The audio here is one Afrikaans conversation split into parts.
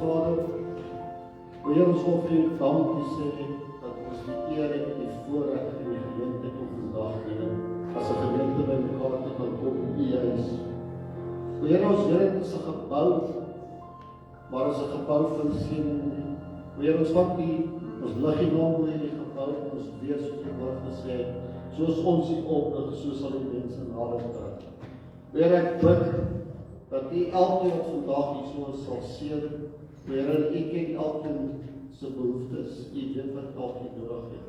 Vader, Heer, ons wil vir U dankie sê dat ons die eer en die voorreg en die geleentheid om vandag Here, as 'n gemeente by mekaar te kan kom in U huis. Heer, ons weet dit is 'n gebou, maar is 'n gebou van seëning. Heer, ons vat ons lig die naam in die gebou en ons weet soos die woord gesê het, soos ons U oprig, so sal die mense nader trek. Heer, ek bid dat U elkeen wat vandag hier so sal seën. Heer, U ken elkeen se behoeftes, U weet wat elkeen nodig het.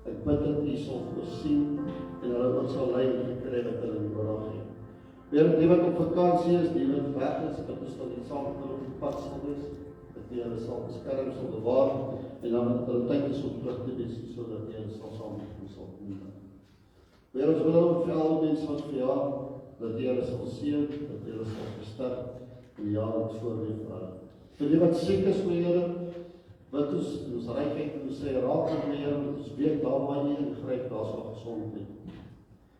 Ek bid dat U sal voorsien en hulle wat sal lei en kry wat hulle nodig het. Heer, die wat op vakansie is, die wat weg is, dat ons dan die saam met hulle op die pad sal wees, dat U hulle sal beskerm, sal bewaar, en dan dat hulle tyd is om terug te wees, sodat U hulle saam met ons sal doen. Heer, ons wil ook vir al mense wat verjaar, dat U hulle sal seën, dat U hulle sal versterk, en die jaar wat voor lê vir hulle. Vir die wat siek is, Heer, wat ons rykheid, ons sê, raak met Heer, want ons weet daar waar U ingryp, daar sal gesondheid.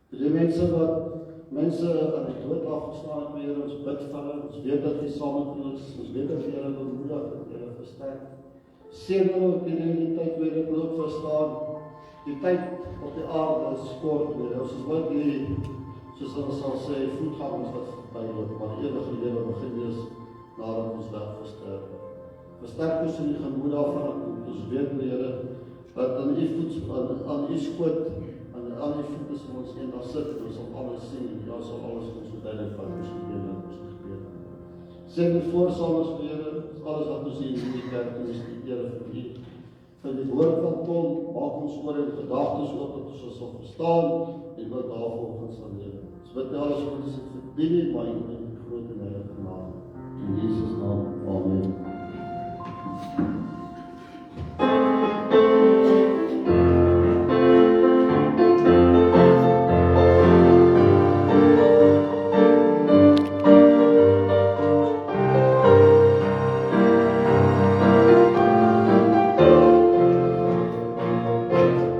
Vir die mense aan die dood afgestaan het, Heer, ons bid vir hulle, ons weet dat U saam met ons, ons weet dat U hulle bemoedig, dat U hulle versterk. Seën hulle ook in die tyd, Heer, ek wil ook verstaan, die tyd op die aarde is kort, Heer, ons is wat die, soos hulle sal sê, voetgangers wat verbyloop, maar die ewige lewe begin eers nadat ons weg versterk. Versterk ons in die gemoed daarvan, ons weet, Here, dat aan U skoot, aan U voete sal ons eendag sit, en ons sal alles sien, en ja, sal alles ons verduidelik wat ons gebeur het, ons gebeur het. Sê met voorsangers, Here, alles wat ons hier in die kerk doen, is die ere vir U. Van die woord van Ton, maak ons oor en gedagtes op, dat ons sal verstaan, en wat daarvolgens sal lewe. Ons bid alles wat ons het verdien, maar in die groot en heilige naam. In Jesus naam, amen.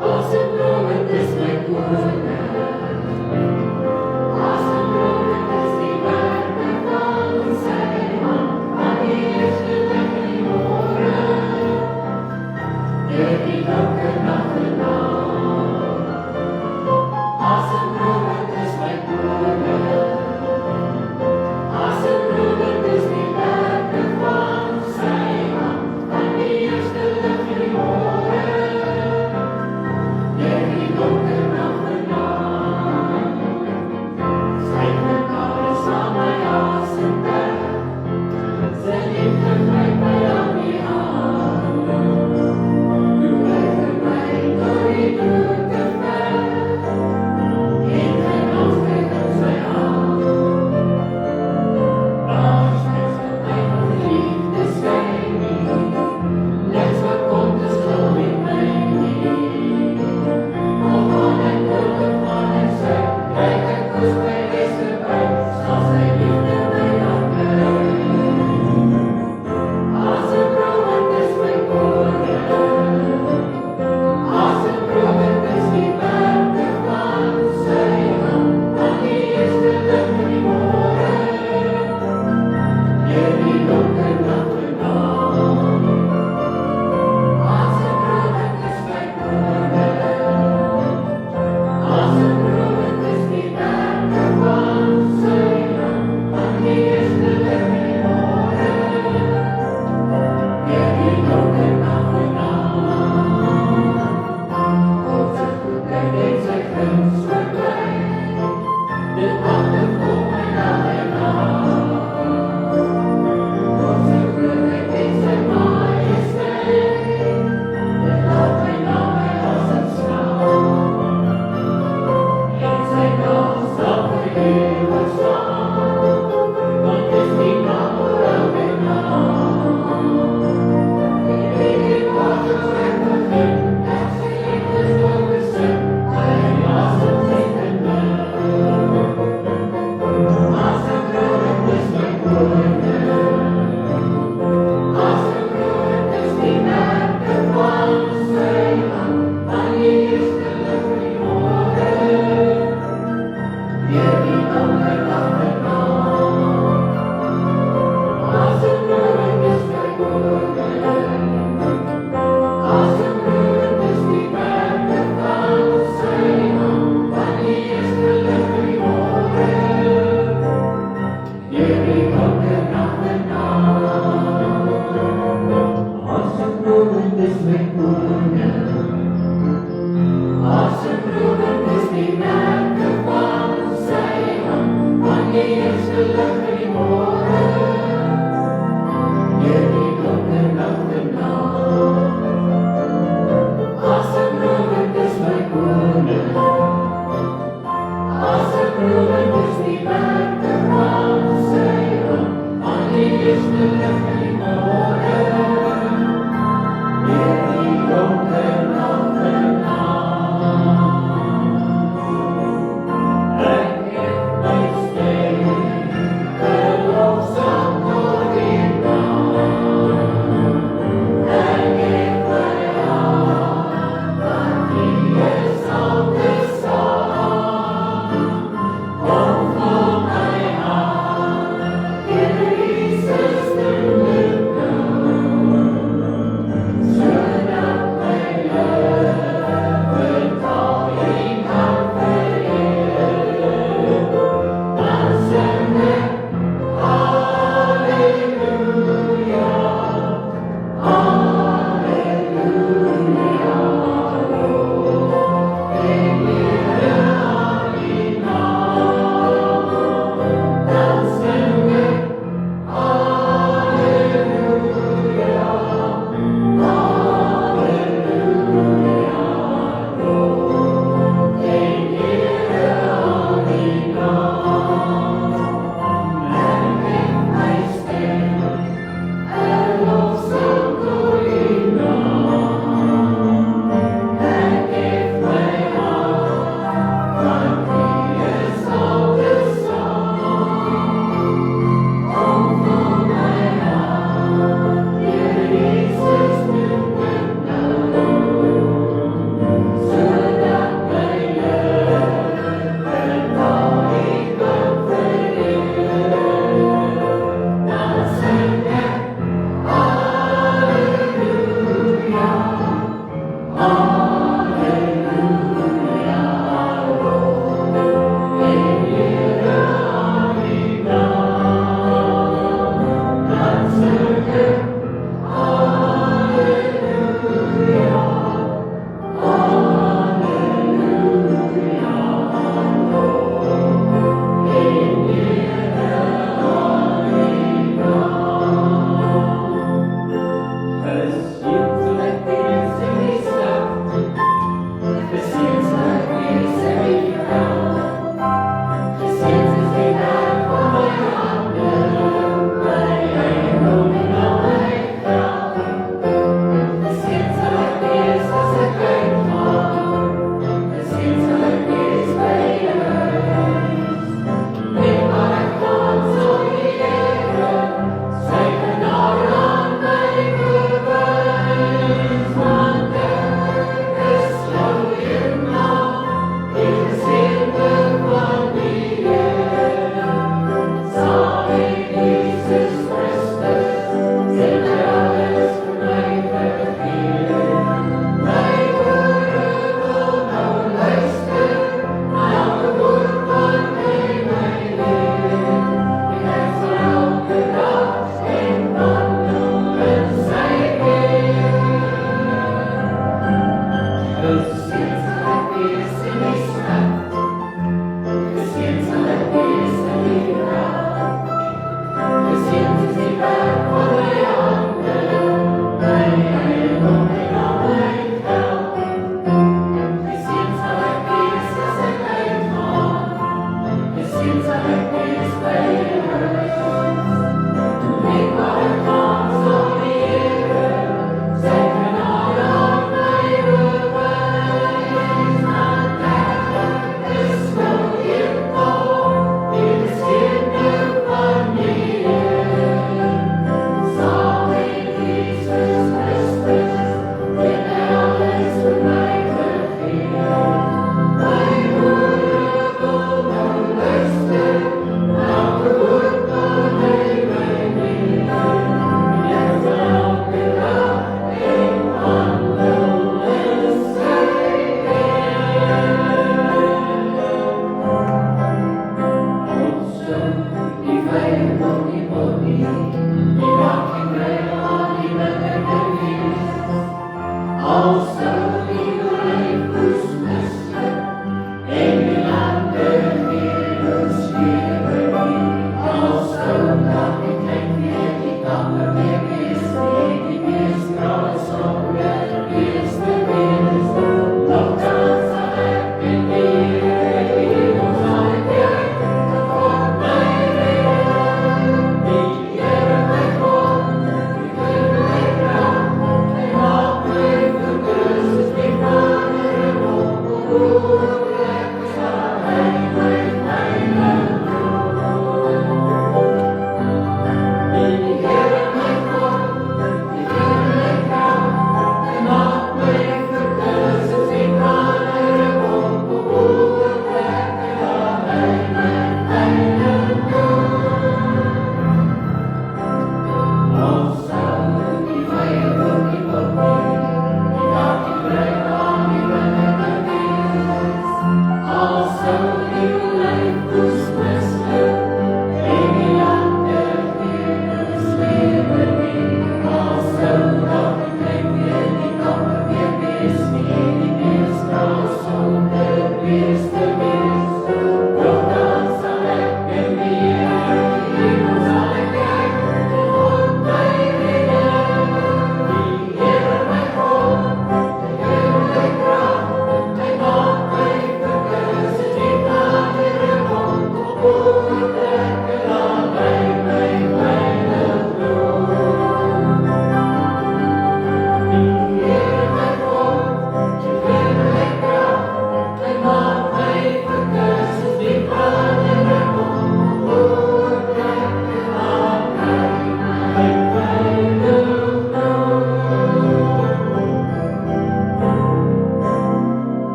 Awesome moment is die werke van sy hand,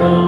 Come.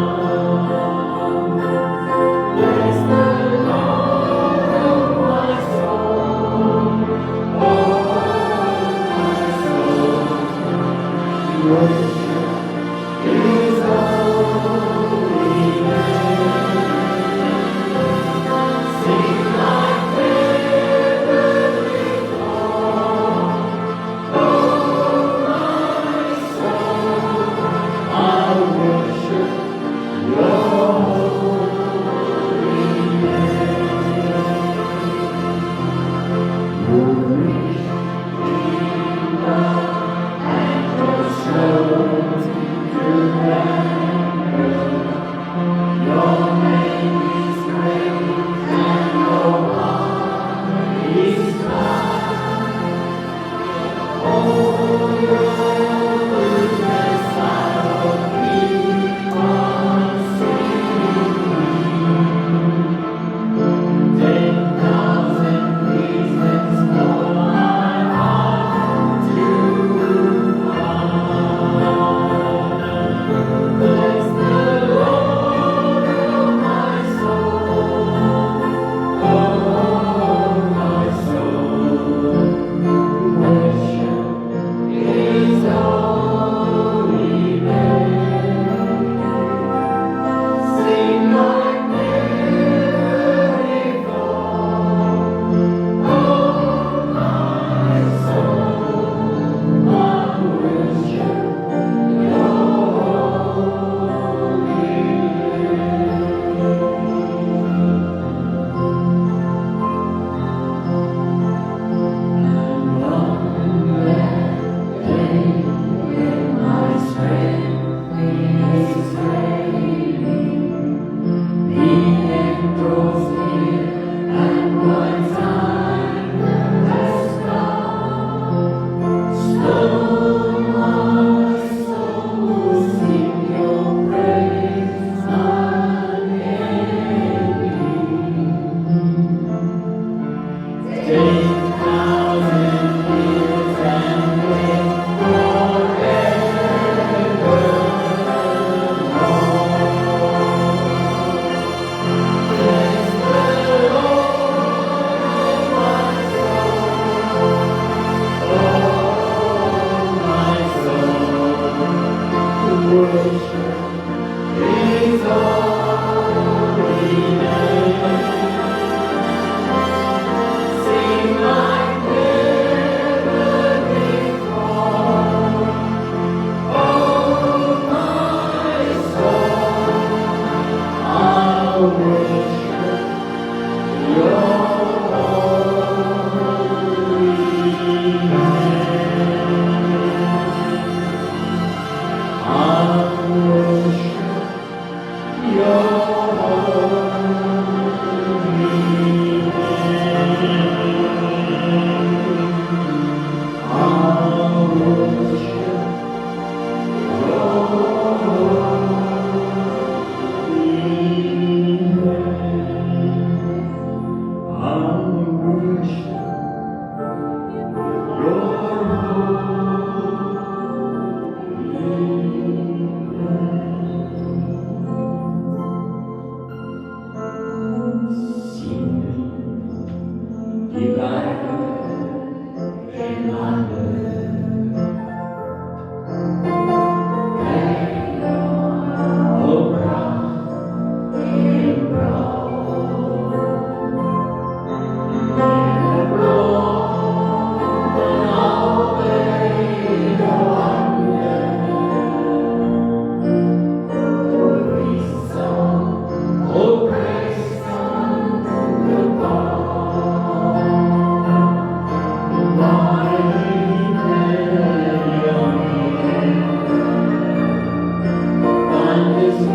Is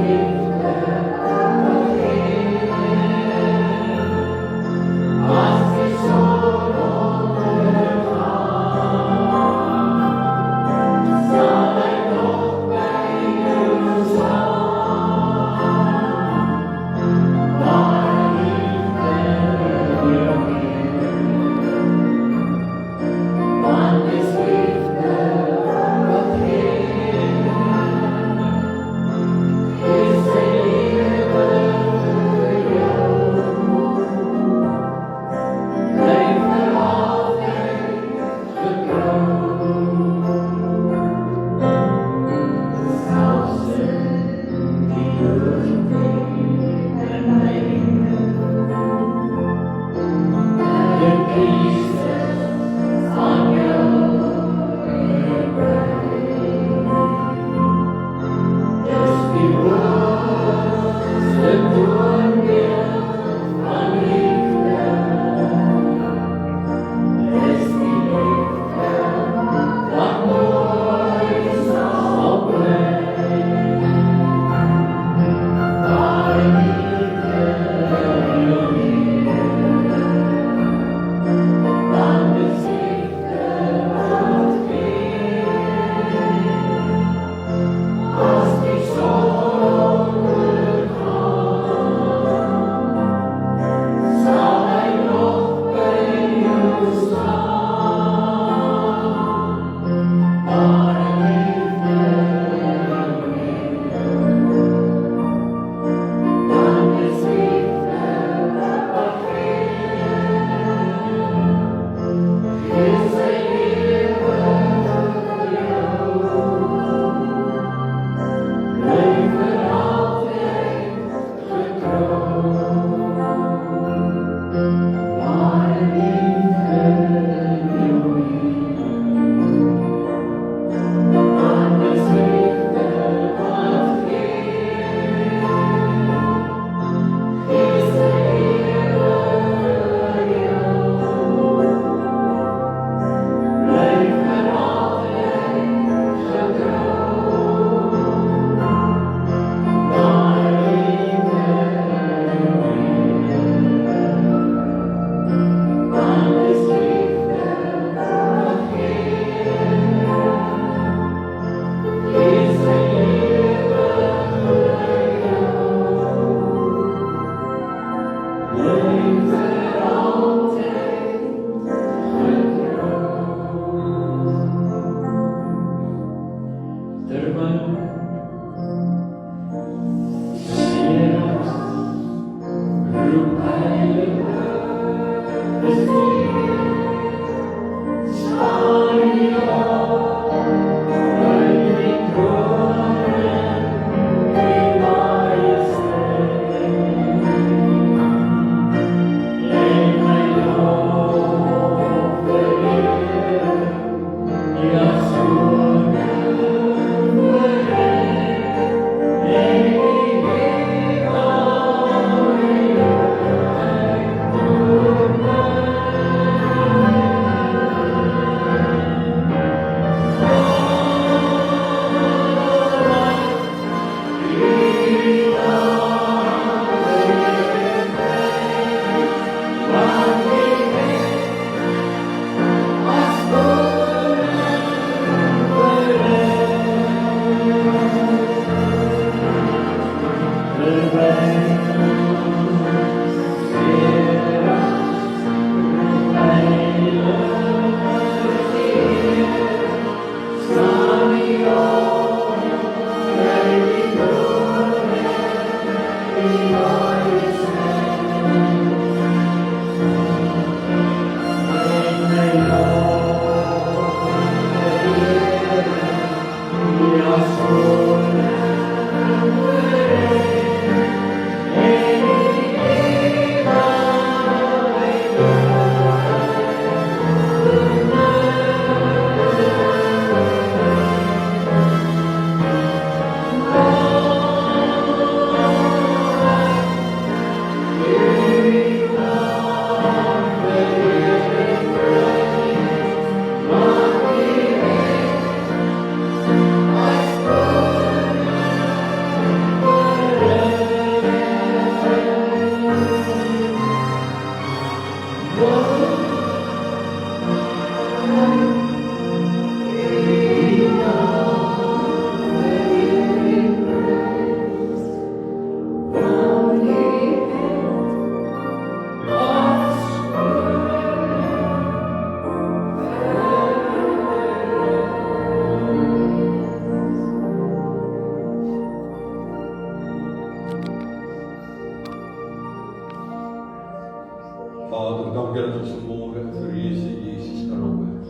Vader, dankie dat ons vanmorgen vir Jesus kan opbid.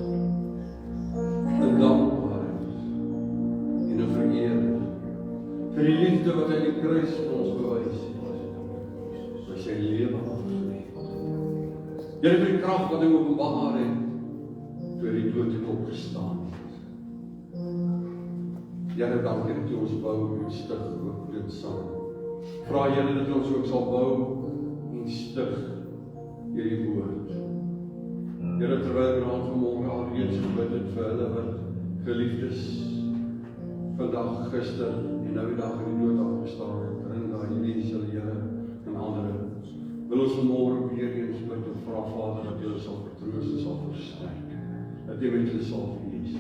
En dankbaar en een vereer vir die liefde wat hy in die kruis vir ons bewys het. Vir sy lewe afgeneem. Here, vir die krag wat hy openbaar het, toe die dood het opgestaan het. Here, dankie dat jy ons bou en stig ook dit saam. Vra Here dat ons ook sal bou en stig hierdie woord. Here, terwyl ons vanmorgen al reeds gebid het vir hulle wat geliefdes vandag, gister en nou die dag in die dood afgestaan het, Rinda, Elise, Here en ander. Wil ons vanmorgen weer eens bid en vra Vader dat jy sal vertroos en sal versterk. Dat jy met hulle sal wees.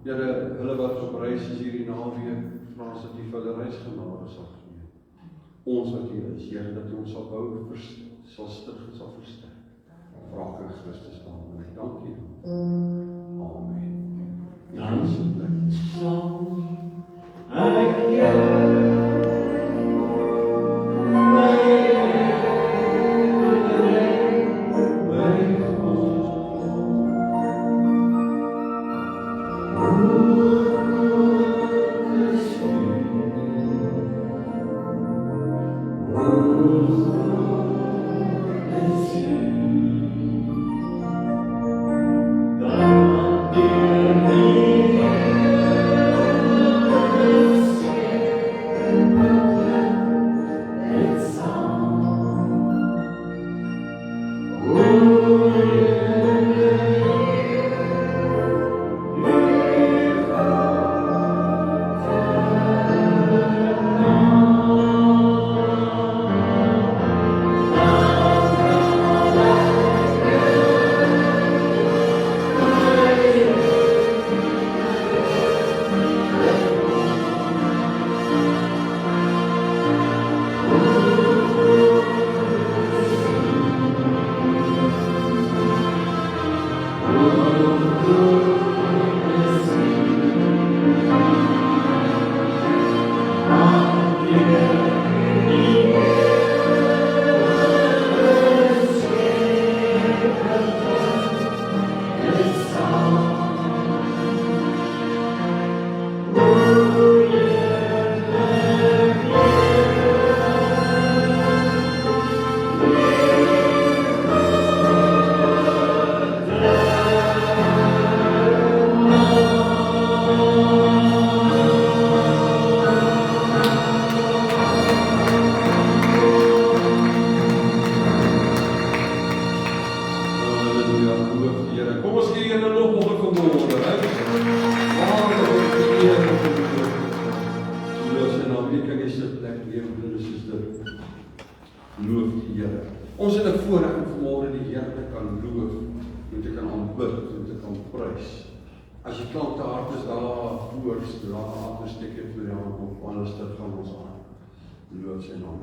Here, hulle wat op reis is hierdie naweek, vra ons dat jy vir hulle reisgenade sal gee. Ons wat hier is, Here, dat jy ons sal bou, sal stig en sal versterk. Vraag in Christus naam en ek dank jy. Amen.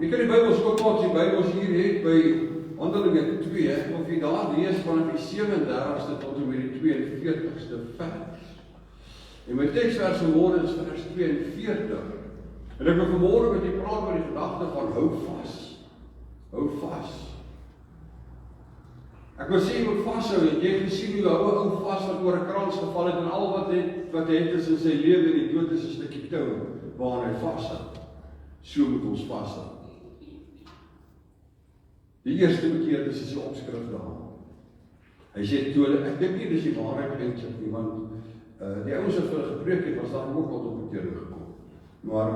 Jy kan die Bybels ook maak, die Bybels hier het by Handelinge 2, of jy daar lees vanaf die 37ste tot en met die 42ste vers. En my teksvers vanmorgen is vers 42. En ek wil vanmorgen met jy praat oor die gedagte van hou vas. Hou vas. Ek wil sê jy moet vashou, en jy het gesien hoe hou vas wat oor 'n krans geval het, en al wat het is in sy lewe en die dood is 'n stukkie tou waarin hy vashou. So moet ons vashou. Die eerste bekeerde is die opskrif daar. Hy sê toe, ek dink nie dis die waarheid eintlik nie, want die ouens wat vir hulle gepreek het, was daar ook al op bekeerde gekom. Maar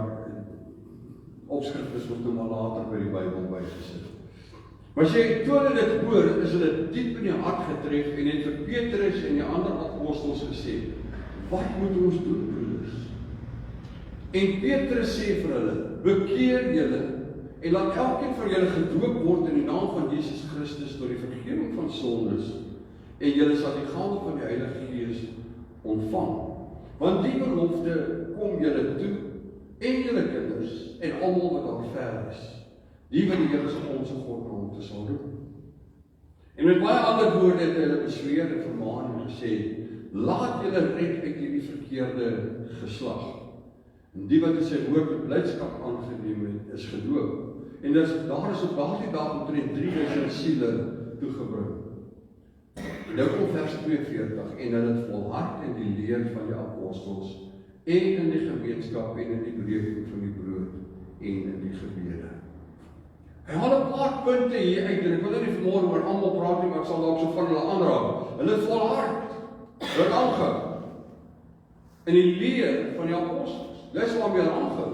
opskrif is ook nog maar later by die Bybel bygesit. Maar sê, toe hulle dit hoor, is hulle diep in die hart getref en het vir Petrus en die ander apostels gesê, wat moet ons doen, broeders? En Petrus sê vir hulle, bekeer julle en laat elkeen van julle gedoop word in die naam van Jesus Christus tot die vergifnis van sondes en julle sal die gave van die Heilige Gees ontvang. Want die belofte kom julle toe en julle kinders en almal wat daar ver is. Die wat die Here se onsse God kom te sal roep. En met baie ander woorde het hulle besweer en vermaan en gesê, laat julle red uit hierdie verkeerde geslag. En die wat in sy woord met blydskap aangeneem het, is gedoop. En daar is op daardie dag omtrent 3000 siele toegebring. Nou kom vers 42, en hulle het volhard in die leer van die apostels, en in die gemeenskap, en in die breking van die brood, en in die gebede. Hy haal 'n paar punte hier uit, en ek wil nou nie vanmôre oor almal praat nie, maar ek sal dalk so van hulle aanraak. Hulle het volhard, hulle het aangehou in die leer van die apostels. Dis waarmee hulle aangehou.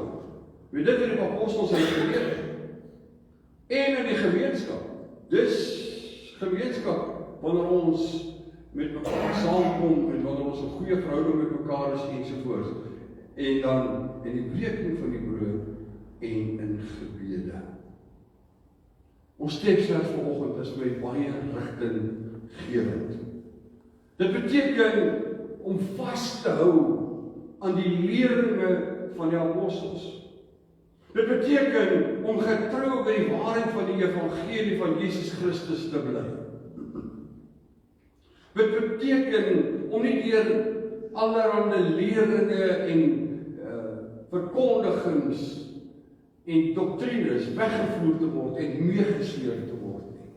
Weet dit wat die apostels het geleer het? En in die gemeenskap. Dis gemeenskap wanneer ons met mekaar saamkom en wanneer ons 'n goeie verhouding met mekaar is ensovoorts. En dan in die breking van die brood en in gebede. Ons teksvers vanoggend is my baie rigtinggewend. Dit beteken om vas te hou aan die leringe van die apostels. Dit beteken om getrou by die waarheid van die evangelie van Jesus Christus te bly. Dit beteken om nie deur allerhande leringe en verkondigings en doktrines weggevoer te word en meegesleep te word nie.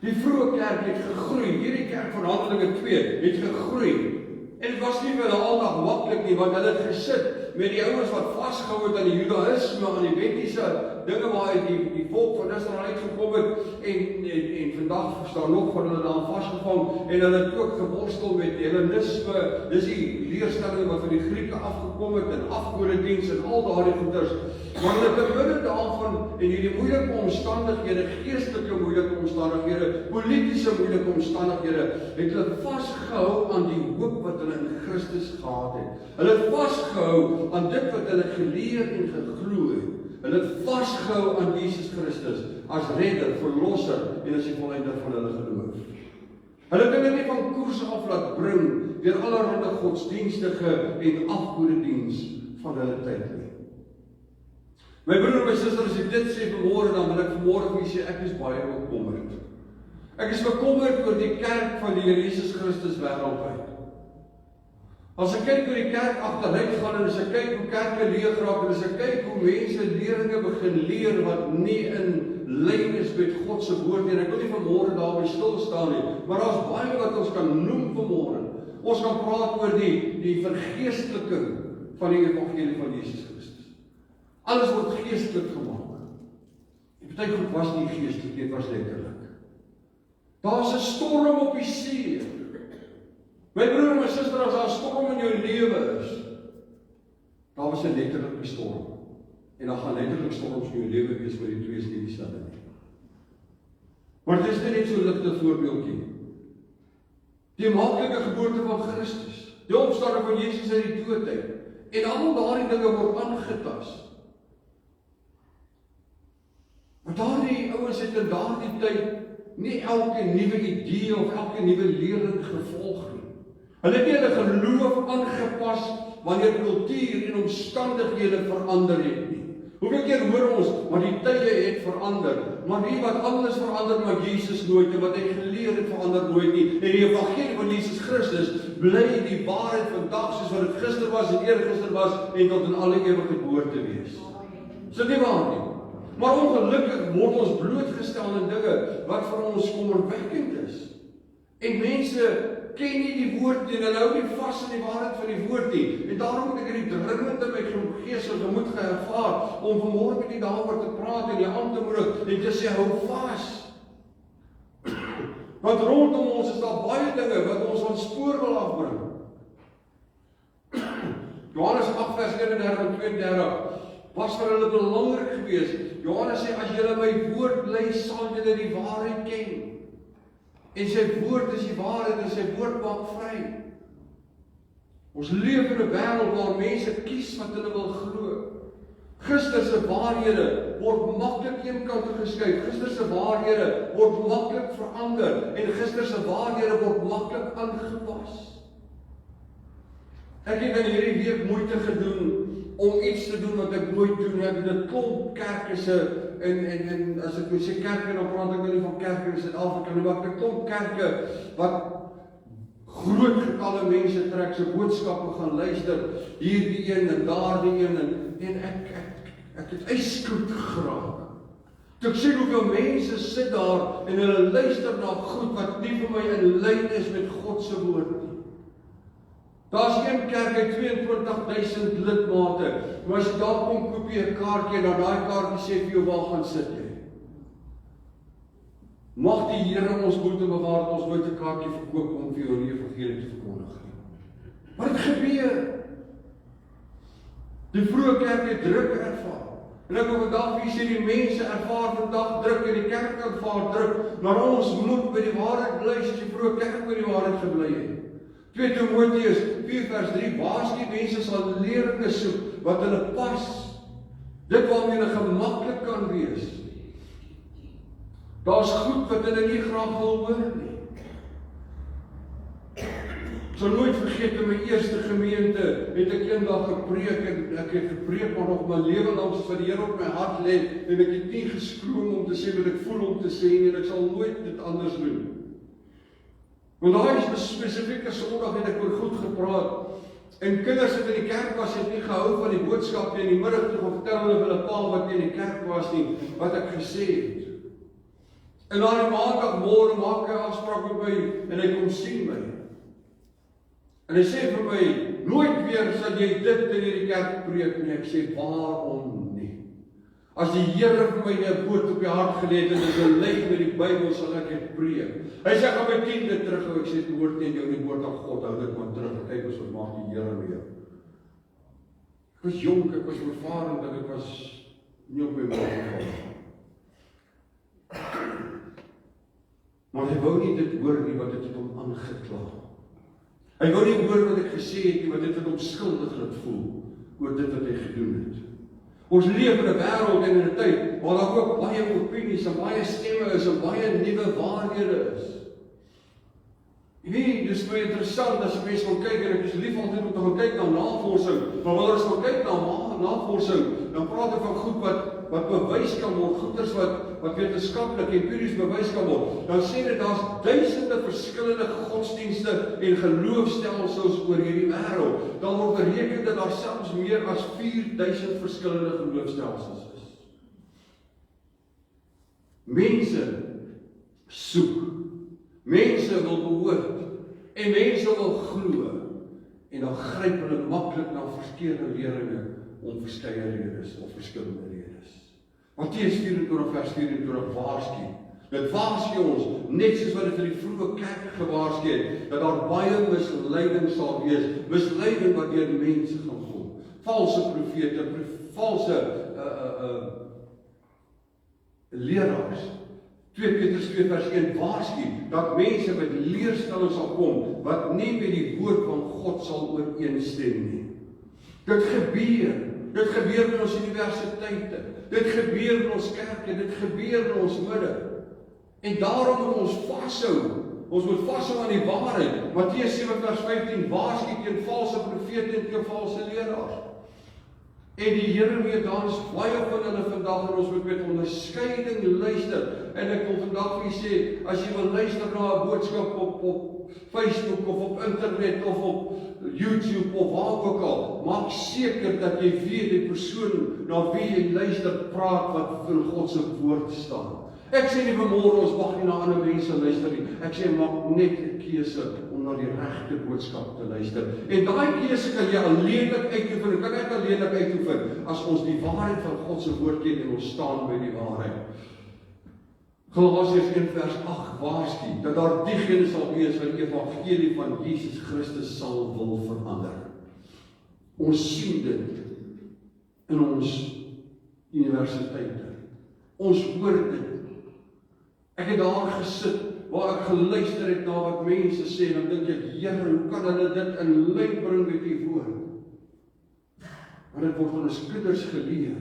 Die vroeë kerk het gegroei, hierdie kerk van Handelinge 2 het gegroei. En dit was nie vir hulle aldag maklik nie, want hulle het gesit met die ouens wat vasgehou het aan die judaïsme, aan die wettiese dinge waaruit die volk van Israel uitgekom het, en vandag staan nog van hulle daar vasgevang, en hulle het ook geborstel met Hellenisme, dis die leerstellinge wat van die Grieke afgekom het, en afgodediens en al daardie goeders. Maar hulle te midde daarvan, en hierdie moeilike omstandighede, geestelike moeilike omstandighede, politiese moeilike omstandighede, het hulle vasgehou aan die hoop wat hulle in Christus gehad het. Hulle het vasgehou aan dit wat hulle geleer en geglo het. Hulle het vasgehou aan Jesus Christus as redder, verlosser en as die volleinder van hulle geloof. Hulle het hulle nie van koers af laat bring deur allerhande godsdienstige en afgodediens van hulle tyd nie. My broer en my suster, as ek dit sê vanmôre, dan wil ek vanmôre vir julle sê ek is baie bekommerd. Ek is bekommerd oor die kerk van die Here Jesus Christus wêreldwyd. As ek kyk hoe die kerk agteruit gaan, en as ek kyk hoe kerke leeg raak, en as ek kyk hoe mense leringe begin leer wat nie in lyn is met God se woord nie, en ek wil nie vanmôre daarby stil staan nie, maar daar's baie wat ons kan noem vanmôre. Ons kan praat oor die vergeesteliking van die evangelie van Jesus Christus. Alles word geestelik gemaak. Die party goed was nie geestelik, dit was letterlik. Daar's 'n storm op die see. My broer en my suster, as daar 'n storm in jou lewe is, daar was 'n letterlike storm. En dan gaan letterlik storms in jou lewe wees, maar die twee is nie dieselfde nie. Maar dit is net so ligte voorbeeldjie. Die maklike geboorte van Christus, die opstanding van Jesus uit die dood uit, en al daardie dinge word aangetast. Maar daardie ouens het in daardie tyd nie elke nuwe idee of elke nuwe lering gevolg nie. Hulle het nie hulle geloof aangepas wanneer kultuur en omstandighede verander het nie. Hoeveel keer hoor ons, maar die tye het verander. Maar nie wat alles verander, maar Jesus nooit, en wat hy geleer het verander nooit nie. En die evangelie van Jesus Christus bly die waarheid vandag soos wat dit gister was en eergister was en tot in alle ewigheid te wees. Is dit nie waar nie? Maar ongelukkig word ons blootgestel aan dinge wat vir ons kommerwekkend is. En mense ken nie die woord nie, en hulle hou nie vas in die waarheid van die woord nie. En daarom moet ek hierdie dringend in my gees en gemoed geervaar om vanmôre met u daaroor te praat en die aan te moedig en te sê hou vas. Want rondom ons is daar baie dinge wat ons van spoor wil afbring. Johannes 8 vers 31 en 32 was vir hulle belangrik geweest. Johannes sê, as julle my woord bly, sal julle die waarheid ken. En sy woord is die waarheid en sy woord maak vry. Ons leef in 'n wêreld waar mense kies wat hulle wil glo. Gister se waarhede word maklik eenkant geskuif. Gister se waarhede word maklik verander en gister se waarhede word maklik aangepas. Ek het in hierdie week moeite gedoen om iets te doen wat ek nooit doen. Ek het 'n klomp kerke se en as ek sê kerke, dan praat ek nie van kerke in Suid-Afrika nie, maar 'n klomp kerke wat groot getalle mense trek, se boodskappe gaan luister, hierdie een en daardie een en ek het yskoud geraak. Ek sien hoeveel mense sit daar en hulle luister na goed wat nie vir my in lyn is met God se woord nie. Daar's een kerk met 22.000 lidmate, maar as jy daar kom koop jy 'n kaartjie en dan daai kaartjie sê vir jou waar gaan sit jy. Mag die Here ons moet bewaar dat ons nooit 'n kaartjie verkoop om vir jou die evangelie te verkondig nie. Maar dit gebeur. Die vroeë kerk het druk ervaar. En ek wil vandag vir sê die mense ervaar vandag druk en die kerk ervaar druk, maar ons moet by die waarheid bly soos die vroeë kerk by die waarheid gebly het. 2 Timoteus 4:3 waarsku mense sal leerlinge soek wat hulle pas. Dit waarmee hulle gemaklik kan wees. Daar's goed wat hulle nie graag wil hoor nie. Ek sal nooit vergeet in my eerste gemeente het ek eendag gepreek en ek het gepreek maar nog my lewe lank vir die Here op my hart lê en ek het nie geskroom om te sê wat ek voel om te sê nie en ek sal nooit dit anders doen. Want daai spesifieke Sondag het ek oor goed gepraat en kinders wat in die kerk was het nie gehou van die boodskap nie en die middag toe gaan vertel hulle vir hulle pa wat in die kerk was nie wat ek gesê het. En dan die maandagmôre maak hy 'n afspraak met my en hy kom sien my. En hy sê vir my, nooit weer sal jy dit in hierdie kerk preek nie. Ek sê, waarom nie? As die Here vir my 'n woord op die hart gelê het en dit is 'n lyn met die Bybel sal ek dit preek. Hy sê, gaan my 10de terughou. Ek sê, dit hoort nie in jou nie, woord aan God, hou dit maar terug. Kyk ons wat maak die Here mee. Ek was jonk, ek was ervarend en ek was nie op my woord gekom. Maar hy wou nie dit hoor nie, wat het hom aangekla. Hy wou nie hoor wat ek gesê het nie, wat dit hom skuldig laat voel oor dit wat hy gedoen het. Ons leef in 'n wêreld en in 'n tyd waar daar ook baie opinies en baie stemme is en baie nuwe waarhede is. Jy weet, dis baie interessant as jy mense wil kyk en ek is lief altyd om te gaan kyk na navorsing, maar wanneer ons gaan kyk na navorsing, dan praat ek van goed wat bewys kan word, goeders wat wetenskaplik empiries bewys kan word, dan sê dit daar's duisende verskillende godsdienste en geloofstelsels oor hierdie wêreld. Dan word bereken dat daar selfs meer as 4000 verskillende geloofstelsels is. Mense soek, mense wil behoort en mense wil glo en dan gryp hulle maklik na verkeerde leringe om verskeie redes of verskillende redes. Matteus 24:24 waarsku. Dit waarsku ons, net soos wat dit in die vroeë kerk gewaarsku het, dat daar baie misleiding sal wees, misleiding wat deur mense gaan kom. Valse profete, valse leraars. 2 Petrus 2:1 waarsku dat mense met leerstellings sal kom wat nie met die woord van God sal ooreenstem nie. Dit gebeur in ons universiteite, dit gebeur in ons kerke, dit gebeur in ons midde. En daarom moet ons moet vashou aan die waarheid. Matteus 7:15 waarsku teen valse profete en teen valse leraars. En die Here weet daar is baie van hulle vandag en ons moet met onderskeiding luister. En ek wil vandag vir julle sê, as jy wil luister na 'n boodskap op Facebook of op internet of op YouTube of waar ook al, maak seker dat jy weet die persoon na wie jy luister praat wat in God se woord staan. Ek sê nie vanmôre ons mag nie na ander mense luister nie. Ek sê maak net 'n keuse om na die regte boodskap te luister. En daai keuse kan jy alleenlik uitoefen. Kan ek alleenlik uitoefen as ons die waarheid van God se woord ken en ons staan by die waarheid. Galasiërs 1:8 waarsku dat daar diegene sal wees wat die evangelie van Jesus Christus sal wil verander. Ons sien dit in ons universiteite. Ons hoor dit. Ek het daar gesit waar ek geluister het na wat mense sê en dan dink ek, Here, hoe kan hulle dit in lyn bring met die woord? Maar dit word van ons kinders geleer.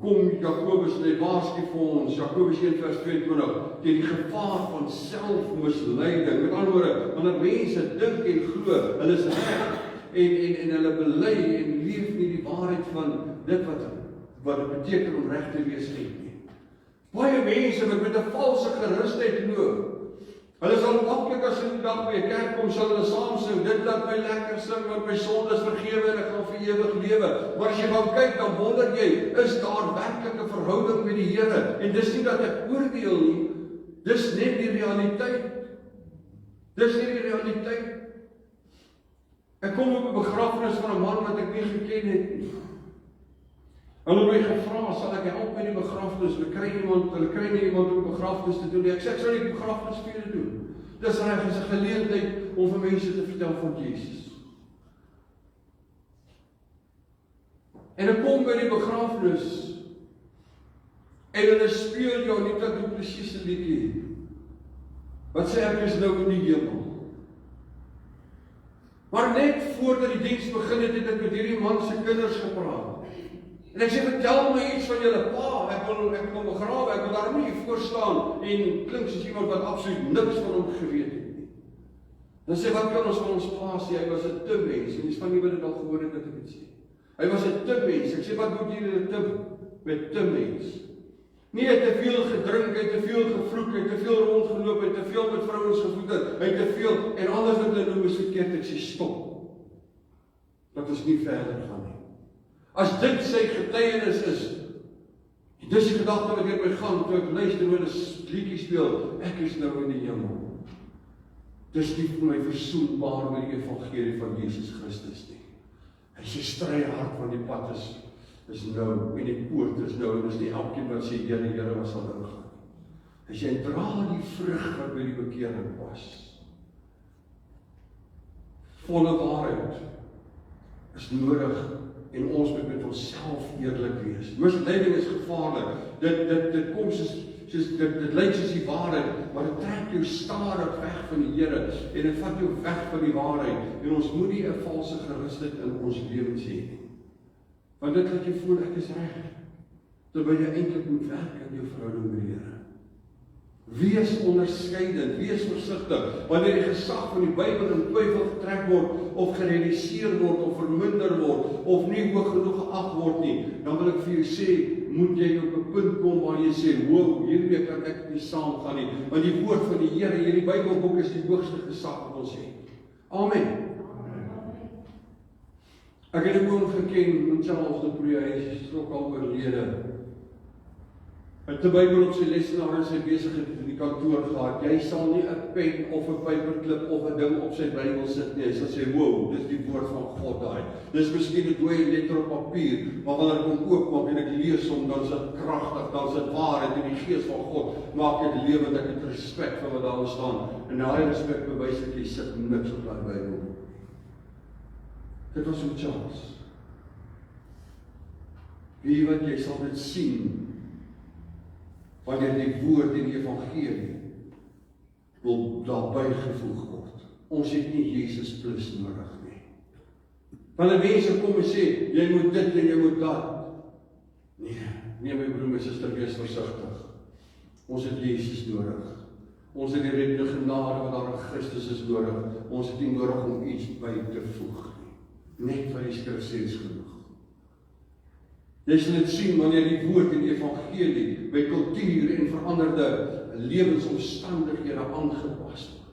Kom Jakobus en hy waarsku vir ons, Jakobus 1:22, teen die gevaar van selfmisleiding. Met ander woorde, wanneer mense dink en glo, hulle is reg en hulle bely en leef nie die waarheid van dit wat dit beteken om reg te wees nie. Baie mense wat met 'n valse gerusheid loop. Hulle sal maklik as in die dag by 'n kerk kom, sal hulle saam sing, dit laat my lekker sing, want my sonde is vergewe en ek gaan vir ewig lewe. Maar as jy gaan kyk, dan wonder jy, is daar werklik 'n verhouding met die Here? En dis nie dat ek oordeel nie, dis net die realiteit. Dis nie die realiteit. Ek kom op 'n begrafnis van 'n man wat ek nie geken het nie. Hulle het my gevra, sal ek help met die begrafnis? Hulle kry nie iemand om begrafnis te doen nie. Ek sê, ek sal die begrafnis vir julle doen. Dis reg, is 'n geleentheid om vir mense te vertel van Jesus. En ek kom by die begrafnis, en hulle speel jou nie dat doen presies 'n liedjie. Wat sê ek is nou in die hemel? Maar net voordat die diens begin het ek met hierdie man se kinders gepraat. En ek sê, vertel my iets van julle pa, ek wil begrawe, ek wil daarom nie voor staan en klink soos iemand wat absoluut niks van hom geweet het nie. Dan sê, wat kan ons van ons pa sê? Hy was 'n te mens, en die van nie wat het al gehoor het dat ek het sê. Hy was 'n te mens, ek sê, wat moet julle met te mens? Nie, hy het te veel gedrink, hy het te veel gevloek, hy het te veel rondgeloop, hy het te veel met vrouens gevoed, hy het te veel, en alles wat hulle noem is verkeerd, ek sê, stop. Dat ons nie verder gaan nie. As dit sy getuienis is, en dis die gedagte wat deur my gaan, toe ek luister hoe hulle liedjie speel, ek is nou in die hemel. Dis nie vir my versoenbaar met die evangelie van Jesus Christus nie. Hy sê, stry hard van die pad is nou, en die poort is nou, en is nie elkeen wat sê, Here, wat sal ingaan. Hy sê, dra die vrug wat by die bekering was. Volle waarheid is nodig, en ons moet met onsself eerlik wees. Misleiding is gevaarlik. Dit kom dit lyk soos die waarheid, maar dit trek jou stadig weg van die Here, en dit vat jou weg van die waarheid, en ons moet nie 'n valse gerusheid in ons lewens hê nie. Want dit laat jy voel, ek is reg, terwyl jy eintlik moet werk aan jou verhouding met die Here. Wees onderskeidend, wees versigtig, wanneer die gesag van die Bybel in twyfel getrek word, of gereduseer word, of verminder word, of nie hoog genoeg geag word nie, dan wil ek vir jou sê, moet jy op 'n punt kom waar jy sê, wow, hiermee kan ek nie saamgaan nie, want die woord van die Here, hierdie Bybelboek is die hoogste gesag wat ons het. Amen. Ek het 'n oom geken, in Charles de Proe, hy is ook al oorlede. Hy het 'n Bybel op sy lesenaar en sy besigheid in die kantoor gehad. Jy sal nie 'n pen of 'n paperklip of 'n ding op sy Bybel sit nie. Hy sal sê, wow, dis die woord van God daai. Dis miskien 'n dooie letter op papier, maar wanneer ek hom oopmaak en ek lees hom, dan is dit kragtig, dan is dit waarheid, en die Gees van God maak dit lewend, ek het respek vir wat daar staan. En daai respek bewys dat jy sit niks op daai Bybel. Dit was om Charles. Wie wat jy sal dit sien, wanneer die woord en die evangelie wil daarby gevoeg word. Ons het nie Jesus plus nodig nie. Wanneer mense kom en sê, jy moet dit en jy moet dat. Nee my broer, my suster, wees versigtig. Ons het Jesus nodig. Ons het die reddende genade wat daar in Christus is nodig. Ons het nie nodig om iets by te voeg nie. Net wat die skrif sê is genoeg. Jy sal dit sien wanneer die woord en die evangelie by kultuur en veranderde lewensomstandighede aangepas word.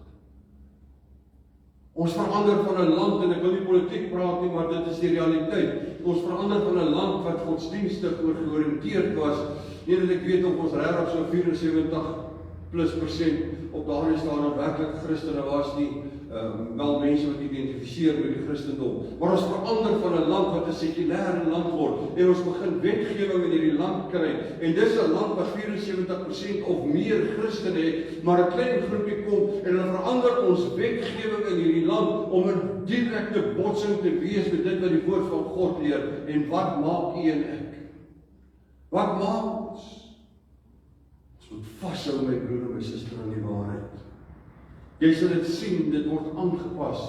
Ons verander van 'n land, en ek wil nie politiek praat nie, maar dit is die realiteit. Ons verander van 'n land wat godsdienstig georiënteerd was, nie dat ek weet of ons regtig so 74% op daardie stadium werklik Christene was nie, wel mense wat identifiseer met die Christendom. Maar ons verander van 'n land wat 'n sekulêre land word, en ons begin wetgewing in hierdie land kry, en dis 'n land wat 74% of meer Christene het, maar 'n klein groepie kom, en hulle verander ons wetgewing in hierdie land, om 'n direkte botsing te wees met dit wat die woord van God leer, en wat maak u en ek? Wat maak ons? Ons moet vashou, my broer en my suster, aan die waarheid. Jy sal dit sien, dit word aangepas.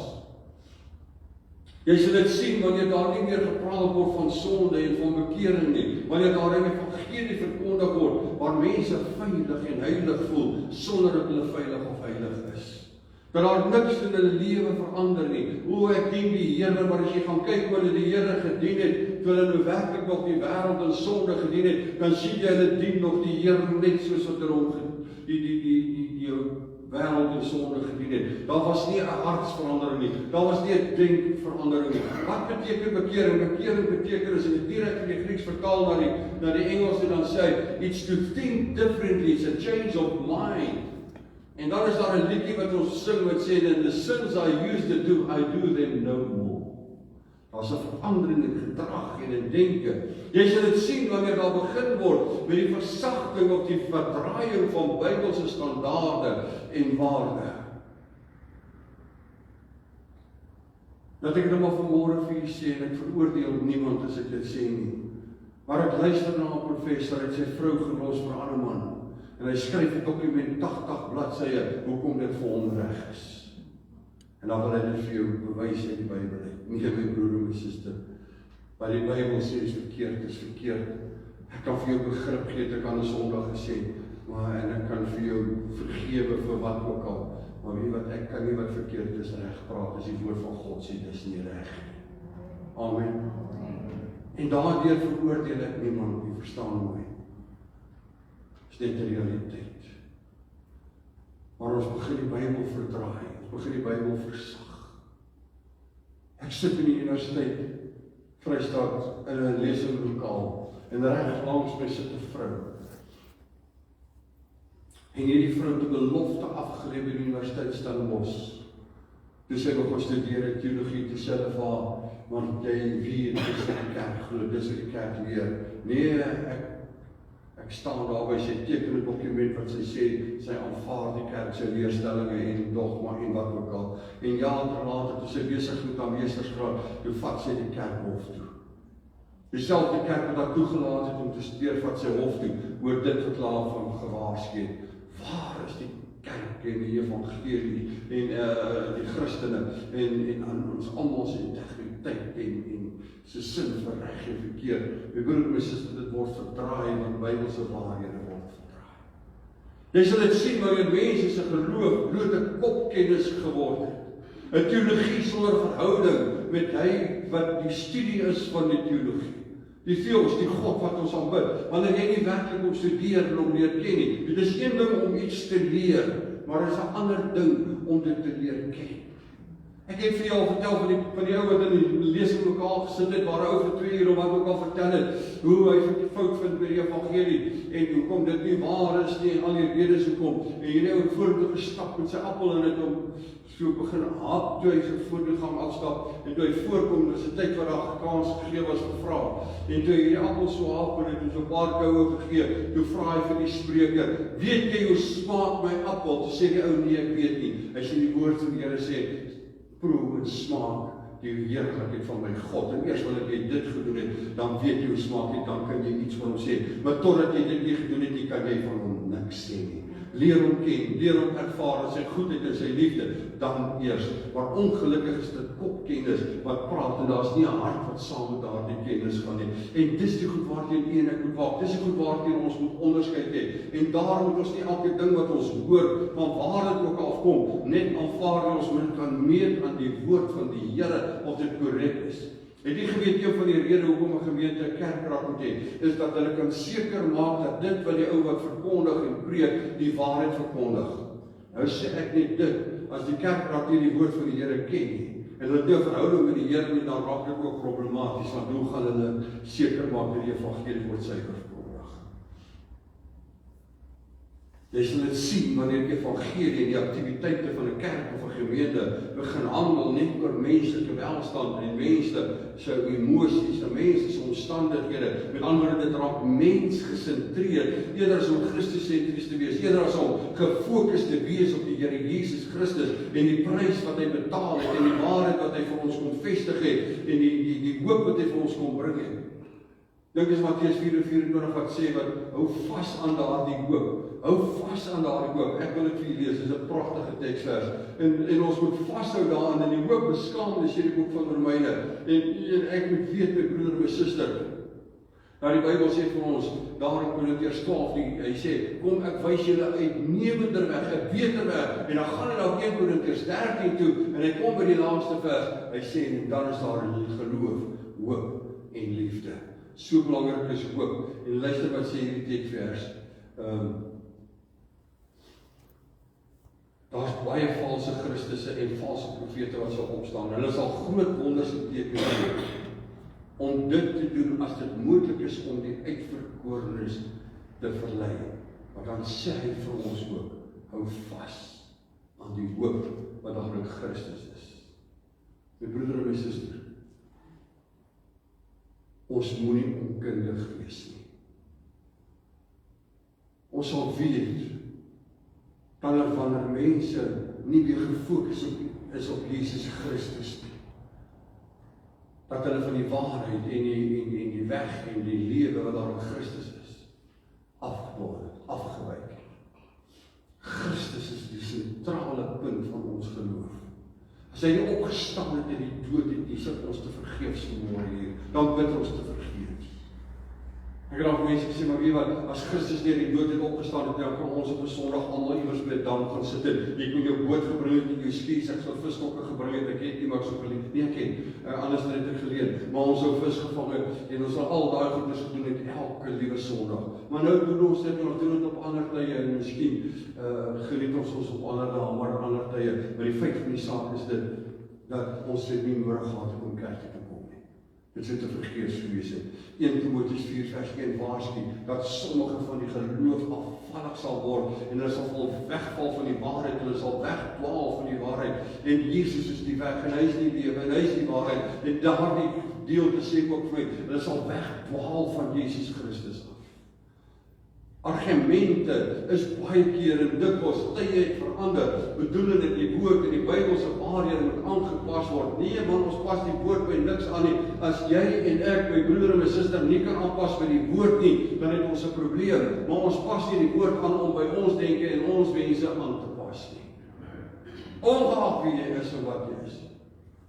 Jy sal dit sien wanneer daar nie meer gepraat word van sonde en van bekering nie, wanneer daar 'n evangelie verkondig word, waar mense veilig en heilig voel, sonder dat hulle veilig of heilig is. Dat daar niks in hulle lewe verander nie. Hoe ek dien die Here, maar as jy gaan kyk hoe hulle die Here gedien het, toe hulle nou werklik nog die wêreld in sonde gedien het, dan sien jy hulle dien nog die Here net soos wat hulle hom wêreld en sonde gedien het. Daar was nie 'n hartsverandering nie. Daar was nie 'n denkverandering nie. Wat beteken bekering? Bekering beteken as jy dit direk in die Grieks vertaal na die Engels en dan sê, it's to think differently, it's a change of mind. En dan is daar 'n liedjie wat ons sing wat sê, and the sins I used to do, I do them no more. Daar's 'n verandering in gedrag en in denke. Jy sal dit sien wanneer daar begin word met die versagting of die verdraaiing van Bybelse standaarde en waarde. Dat ek nou maar vanmôre vir julle sê, en ek veroordeel niemand as ek dit sê nie. Maar ek luister na 'n professor, hy het sy vrou gelos vir 'n ander man. En hy skryf 'n dokument 80 bladsye hoekom dit vir hom reg is. En dan wil hy dit vir jou bewys uit die Bybel uit. Nie my broer en my suster. Maar die Bybel sê is verkeerd, is verkeerd. Ek kan vir jou begrip gee, ek kan 'n Sondag gesê, maar en ek kan vir jou vergewe vir wat ook al. Maar weet wat, ek kan nie wat verkeerd is reg praat, as die woord van God sê, dis nie reg nie. Amen. En daardeur veroordeel ek niemand, jy verstaan my. Dis net 'n realiteit. Maar ons begin die Bybel verdraai, ons begin die Bybel versag. Ek sit in die universiteit, Vrystaat, in 'n lesinglokaal, en reg langs my sit 'n vrou. En hierdie vrou het 'n belofte afgelê by die Universiteit Stellenbosch. Toe sy begin studeer teologie, toe sê hulle vir haar, want jy weet, dis wat die kerk glo, dis wat die kerk leer. Nee, ek staan daar by sy teken 'n dokument wat sy sê, sy aanvaar die kerk se leerstellinge en dogma en wat ook al. En jare later, toe sy besig met haar meestersgraad, toe vat sy die kerk hof toe. Dieselfde kerk wat haar toegelaat het om te studeer, vat sy hof toe, oor dit wat laat van gewaarsku het. Waar is die kerk en die evangelie en die Christene en aan ons almal se integriteit en se sin vir reg en verkeerd? My broer en my suster, dit word verdraai, want Bybelse waarhede word verdraai. Jy sal dit sien wanneer mense se geloof blote kopkennis geword het. 'n Teologie sonder verhouding met hy wat die studie is van die teologie. Die Theos, die God wat ons aanbid, wanneer jy nie werklik om studeer en om leer ken nie. Dit is een ding om iets te leer, maar dit is 'n ander ding om dit te leer ken. Ek het vir jou al vertel van die ou wat in die lesinglokaal gesit het, waar hy ou vir 2 ure wat ook al vertel het, hoe hy fout vind by die evangelie, en hoekom dit nie waar is nie, en al die redes hoekom, en hierdie ou het vorentoe gestap met sy appel en het hom so begin haat, toe hy vorentoe gaan afstap, en toe hy voorkom, dis 'n tyd wat daar kans gegee was vir vrae, en toe hy hierdie appel so haap, en het hom so 'n paar koue gegee, toe vra hy vir die spreker, weet jy hoe smaak my appel? Toe sê die ou, nee, ek weet nie. Hy sê die woord van die Here sê, proe en smaak die heerlikheid van my God. En eers wanneer jy dit gedoen het, dan weet jy hoe smaak het, dan kan jy iets van hom sê. Maar totdat jy dit nie gedoen het, nie kan jy van hom niks sê nie. Leer hom ken, leer hom ervaar sy goedheid en sy liefde, dan eers. Maar ongelukkig is dit kopkennis wat praat en daar's nie 'n hart wat saam met daardie kennis gaan nie. En dis die goed waarteen een ek moet waak. Dis die goed waarteen ons moet onderskeid hê. En daarom moet ons nie elke ding wat ons hoor, van waar dit ook al kom, net aanvaar en ons moet kan meet aan die woord van die Here of dit korrek is. Het jy geweet, een van die redes hoekom 'n gemeente 'n kerkraad moet hê, is dat hulle kan seker maak dat dit wat die ou wat verkondig en preek, die waarheid verkondig. Nou sê ek net dit, as die kerkraad nie die woord van die Here ken nie, en hulle het 'n verhouding met die Here nie, dan raak dit ook problematies, want hoe gaan hulle seker maak dat die evangelie word suiwer verkondig? Jy sal dit sien wanneer die evangelie en die aktiwiteite van 'n kerk of 'n gemeente begin handel net oor menslike welstand en mense se emosies, en mense se omstandighede. Met ander woorde, dit raak mensgesentreerd, eerder as om Christus-sentries te wees, eerder as om gefokus te wees op die Here Jesus Christus en die prys wat hy betaal het en die waarheid wat hy vir ons kom vestig het en die hoop wat hy vir ons kom bring het. Dink is Matteus 4:24 wat sê, wat hou vas aan daardie hoop. Hou vas aan daardie hoop. Ek wil dit vir julle lees, dit is 'n pragtige teksvers. En ons moet vashou daaraan en die hoop beskaam, dis hierdie boek van Romeine. En ek moet weet, my broer en my suster. Nou die Bybel sê vir ons, daar in Korintiërs 12, hy sê, kom ek wys julle uitnemender weg, 'n beter weg. En dan gaan hy na 1 Korintiërs 13 toe en hy kom by die laaste vers. Hy sê, en dan is daar geloof, hoop en liefde. So belangrik is hoop. En luister wat sê hierdie teksvers. Daar's baie valse Christusse en valse profete wat sal opstaan. Hulle sal groot wonders en tekens doen. Om dit te doen as dit moontlik is om die uitverkorenes te verlei. Maar dan sê hy vir ons ook, hou vas aan die hoop wat daar in Christus is. My broeder en my suster, ons moenie onkundig wees nie. Ons sal weet, wanneer mense nie meer gefokus is op Jesus Christus nie, dat hulle van die waarheid en die weg en die lewe wat daar in Christus is, afgewyk. Christus is die sentrale punt van ons geloof. As hy nie opgestaan het in die dood het, die sit ons te vergeefs vanmôre hier, dan bid ons te vergeefs. Ek het al mense gesê, maar weet wat, as Christus nie in die dood het opgestaan het, dan kan ons op 'n Sondag almal iewers by 'n dam gaan sit en jy kon jou boot gebring het en jou spies, ek sou visstokke gebring het, ek het nie, maar ek sou geleer, nee ek ken, anders het ek geleer, maar ons sou vis gevang het en ons sal al daai goeders gedoen het elke liewe Sondag. Maar nou doen ons dit, ons doen dit op ander tye en miskien geniet ons op ander dae, maar ander tye, maar die feit van die saak is dit, dat ons dit nie nodig gehad het om kerk te kom nie. Dit sou te vergeefs gewees het. 1 Timoteus 4:1 waarsku dat sommige van die geloof afvallig sal word en hulle sal wegval van die waarheid, hulle sal wegdwaal van die waarheid en Jesus is die weg en hy is die lewe en hy is die waarheid en daardie deel te sê ook vir my, hulle sal wegdwaal van Jesus Christus af. Argumente is baie keer en dikwels tye het verander, bedoelende dat die woord in die Bybelse waarhede moet aangepas word. Nee man, ons pas die woord by niks aan nie. As jy en ek, my broeder en my suster, nie kan aanpas by die woord nie, dan het ons 'n probleem. Maar ons pas nie die woord aan om by ons denke en ons wense aan te pas nie. Ongeag wie jy is en wat jy is.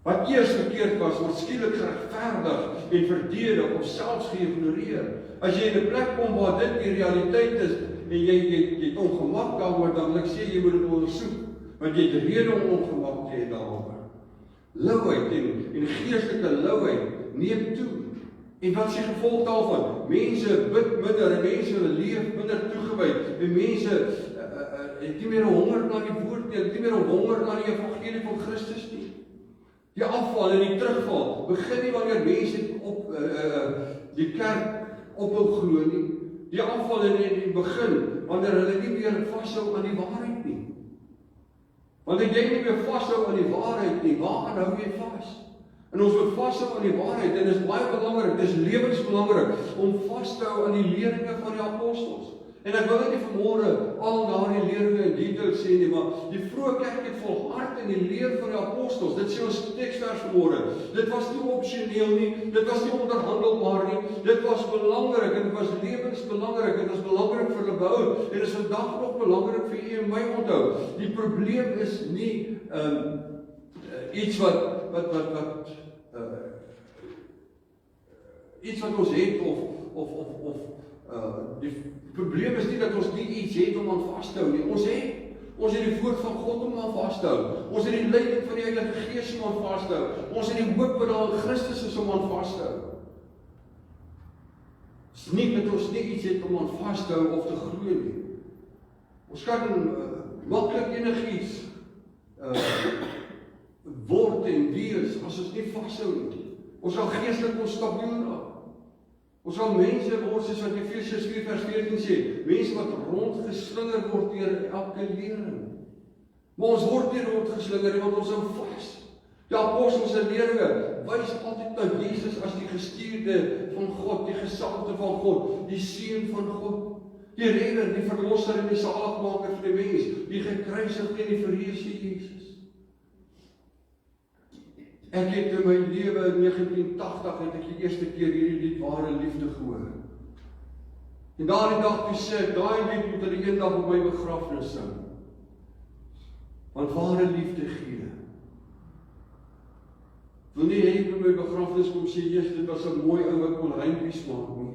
Wat eers verkeerd was, word skielik geregverdig en verdedig of selfs geïgnoreer. As jy in 'n plek kom waar dit die realiteit is en jy het ongemak daaroor, dan wil ek sê jy moet dit ondersoek, want jy het rede om ongemak te hê daaroor. Louheid en geestelike louheid neem toe. En wat is die gevolg daarvan? Mense bid minder en mense leef minder toegewy en mense het nie meer 'n honger na die woord nie, het nie meer 'n honger na die evangelie van Christus nie. Die afval en die terugval begin nie wanneer mense op die kerk ophou glo nie. Die afval in die begin wanneer hulle nie meer vashou aan die waarheid nie. Wanneer jy nie meer vashou aan die waarheid nie, waaraan hou jy vas? En ons moet vashou aan die waarheid en dit is baie belangrik, dit is lewensbelangrik om vas te hou aan die leringe van die apostels. En ek wil nie vanmôre al daardie leringe in detail sê nie, maar die vroeë kerk het volhard in die leer van die apostels. Dit sê ons teksvers vanmôre. Dit was nie opsioneel nie, dit was nie onderhandelbaar nie. Dit was belangrik en dit was lewensbelangrik en dit is belangrik vir hulle behou en dit is vandag nog belangrik vir u en my onthou. Die probleem is nie iets wat ons het of die probleem is nie dat ons nie iets het om aan vas te hou nie. Ons het die woord van God om aan vas te hou. Ons het die leiding van die Heilige Gees om aan vas te hou. Ons het die hoop wat daar in Christus is om aan vas te hou. Dit is nie dat ons nie iets het om aan vas te hou of te groei nie. Ons kan maklik enigiets word en wees as ons nie vashou nie. Ons sal geestelik onstabiel raak. Ons sal mense word soos wat Efesiërs 4:14 sê, mense wat rondgeslinger word deur elke lering. Maar ons word nie rondgeslinger nie, want ons hou vas. Die apostels se leringe wys altyd na Jesus as die gestuurde van God, die gesalfde van God, die seun van God, die redder, die verlosser en die zaligmaker vir die mens, die gekruisigde en die verheerste Jesus. Ek het in my lewe in 1980 het ek die eerste keer hierdie lied Ware Liefde gehoor. En daardie dag toe sê ek, daai lied moet hulle eendag op my begrafnis sing. Want ware liefde gee. Wil nie hê op my begrafnis kom sê, Jesus, dit was 'n mooi ou wat kon rympies maak nie.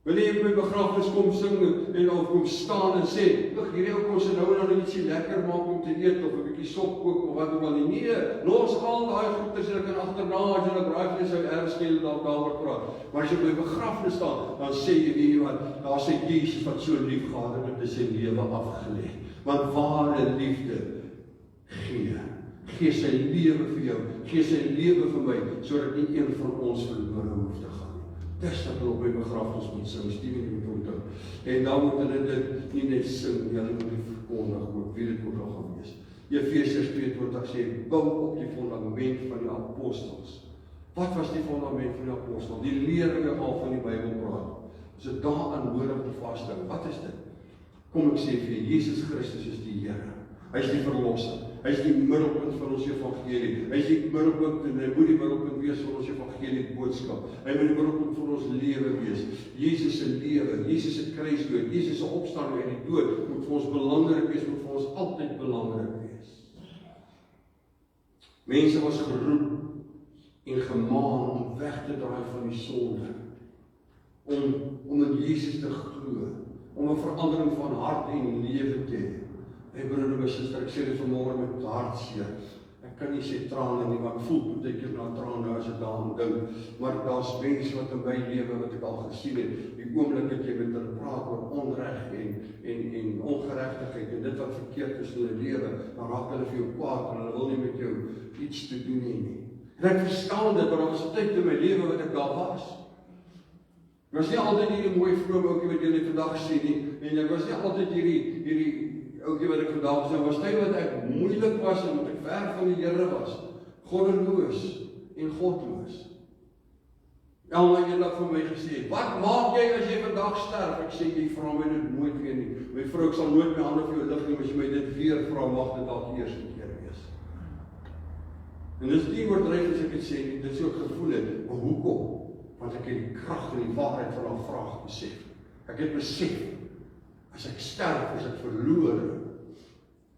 Wil nie op my begrafnis kom sing en of kom staan en sê, "Ag, hierdie ou kon se nou en dan ietsie lekker maak om te eet of 'n bietjie sop kook of wat ook al nie." Nee, los al daai goeders en ek kan agterna as jy 'n braaivleis sou ernskel daaroor praat. Maar as jy op my begrafnis staan, dan sê jy weet wat, daar sê Jesus wat so lief gehad het met sy lewe afgelê. Want ware liefde gee sy lewe vir jou, gee sy lewe vir my, sodat nie een van ons verlore hoef te gaan nie. Dis wat hulle op my begrafnis moet sing, Steven moet onthou. En dan moet hulle dit nie net sing, hulle moet dit verkondig, ook wie dit ook al gaan wees. Efesiërs 2:20 sê, bou op die fundament van die apostels. Wat was die fundament van die apostels? Die leringe al van die Bybel praat. As dit daaraan nodig te vasstou, wat is dit? Kom ek sê vir jou, Jesus Christus is die Here. Hy is die verlosser. Hy is die middelpunt van ons evangelie. Hy is die middelpunt en hy moet die middelpunt wees van ons evangelie boodskap. Hy moet die middelpunt van ons lewe wees. Jesus se lewe, Jesus se kruisdood, Jesus se opstanding uit die dood moet vir ons belangrik wees, moet vir ons altyd belangrik wees. Mense was geroep en gemaan om weg te draai van die sonde, om in Jesus te glo, om 'n verandering van hart en lewe te hê. Hey broer en suster, ek sê dit vanmôre met hartseer. Ek kan nie sê trane nie, maar ek voel baie keer na trane as ek daaraan dink. Maar daar's mense wat in my lewe wat ek al gesien het, die oomblik dat jy met hulle praat oor onreg en ongeregtigheid en dit wat verkeerd is in hulle lewe, dan raak hulle vir jou kwaad en hulle wil nie met jou iets te doen hê nie. En ek verstaan dit, maar daar was 'n tyd in my lewe wat ek daar was. Ek was nie altyd hierdie mooi vrome ouetjie wat julle vandag sien nie, en ek was nie altyd hierdie ouetjie wat ek vandag sien, was tyd wat ek moeilik was en wat ek ver van die Here was, goddeloos en godloos. Almal het eendag vir my gesê, wat maak jy as jy vandag sterf? Ek sê, jy vra my dit nooit weer nie. My vrou, ek sal nooit my hande vir jou lig nie, maar as jy my dit weer vra, mag dit dalk die eerste keer wees. En dis nie oordryf as ek dit sê nie, dit is so gevoel het, maar hoekom? Want ek het die krag en die waarheid van haar vraag besef. Ek het besef, as ek sterf, as ek verloor.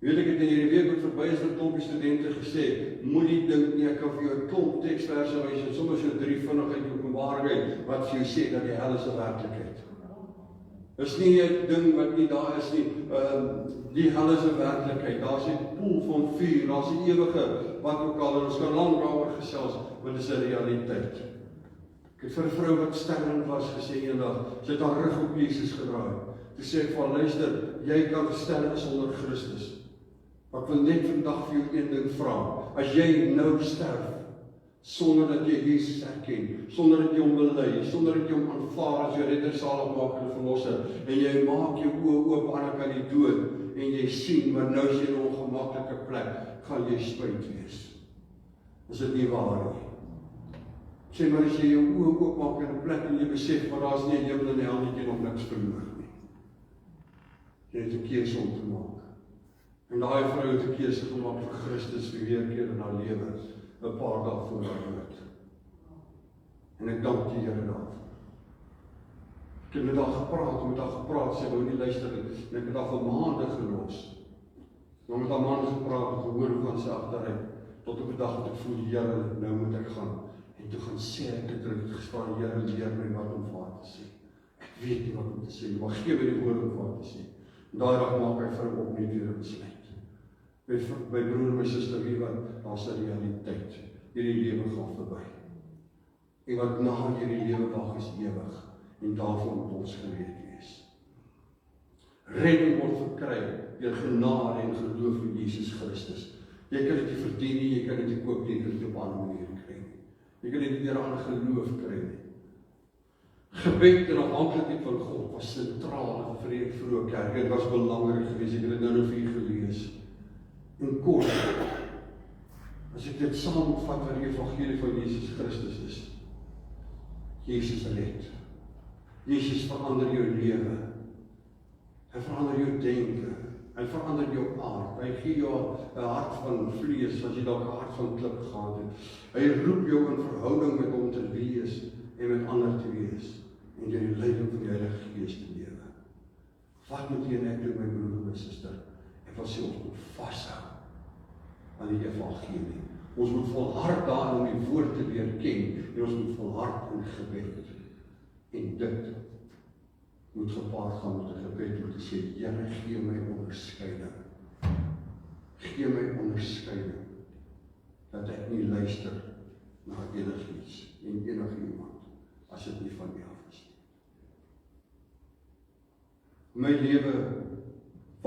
Weet ek het in hierdie week wat verby is vir klompie studente gesê, moenie dink nie, ek kan vir jou 'n klomp teksverse wys en sommer so 3 vinnig uit Openbaring wat vir jou sê dat die hel is 'n werklikheid. Is nie 'n ding wat nie daar is nie. Die hel is 'n werklikheid. Daar's 'n poel van vuur, daar's 'n ewige wat ook al, en ons kan lank daaroor gesels, maar dit is 'n realiteit. Ek het vir 'n vrou wat sterrend was gesê eendag, sy het haar rug op Jesus gedraai. Toe sê ek vir haar, luister, jy kan sterwe sonder Christus. Maar ek wil net vandag vir jou een ding vra. As jy nou sterf, sonder dat jy Jesus erken, sonder dat jy hom bely, sonder dat jy hom aanvaar as jou redder, saligmaker en verlosser, en jy maak jou oë oop aan die dood, en jy sien, maar nou is jy in 'n ongemaklike plek, gaan jy spyt wees. Is dit nie waar nie? Sê maar as jy jou oë oop maak in 'n plek en jy besef, maar daar's nie 'n hemel en hel nie, jy nog niks verloor nie. Jy het 'n keuse om te maak. En daai vrou het 'n keuse gemaak vir Christus vir weer keer in haar lewe, 'n paar dae voor haar dood. En ek dank die Here daarvoor. Ek het met haar gepraat, sy wou nie luister nie, en ek het haar vir maande gelos. Maar met haar man gepraat en gehoor hoe gaan sy agteruit, tot op 'n dag wat ek voel, Here, nou moet ek gaan. En toe gaan sê ek het gestaan, Here, leer my wat om vir haar te sê. Ek weet nie wat om te sê nie, maar gee my die woorde om vir haar te sê. En daai dag maak hy vir hom opnuut weer 'n besluit. My broer en my suster, weet wat, daar's 'n realiteit. Hierdie lewe gaan verby. En wat na hierdie lewe wag is ewig. En daarvoor moet ons gereed wees. Redding word verkry deur genade en geloof in Jesus Christus. Jy kan dit nie verdien nie, jy kan dit nie koop nie, jy kan dit op 'n ander manier kry nie. Jy kan dit nie deur aan geloof kry nie. Gebed en afhanklikheid van God was sentraal vir die vroeë kerk. Dit was belangrik geweest. Ek het dit nou vir julle gelees. En kort, as ek dit saamvat wat die evangelie van Jesus Christus is. Jesus red. Jesus verander jou lewe. Hy verander jou denke. Hy verander jou aard. Hy gee jou 'n hart van vlees as jy dalk 'n hart van klip gehad het. Hy roep jou in verhouding met hom te wees en met ander te wees. En deur die leiding van die Heilige Gees te lewe. Wat moet jy en ek doen, my broer en my suster? Ek wil sê ons moet vashou aan die evangelie. Ons moet volhard daarin om die woord te leer ken, en ons moet volhard in gebed. En dit moet gepaard gaan met 'n gebed om te sê, Here, gee my onderskeiding. Gee my onderskeiding, dat ek nie luister na enigiets en enigiemand, as dit nie van U af is. My lewe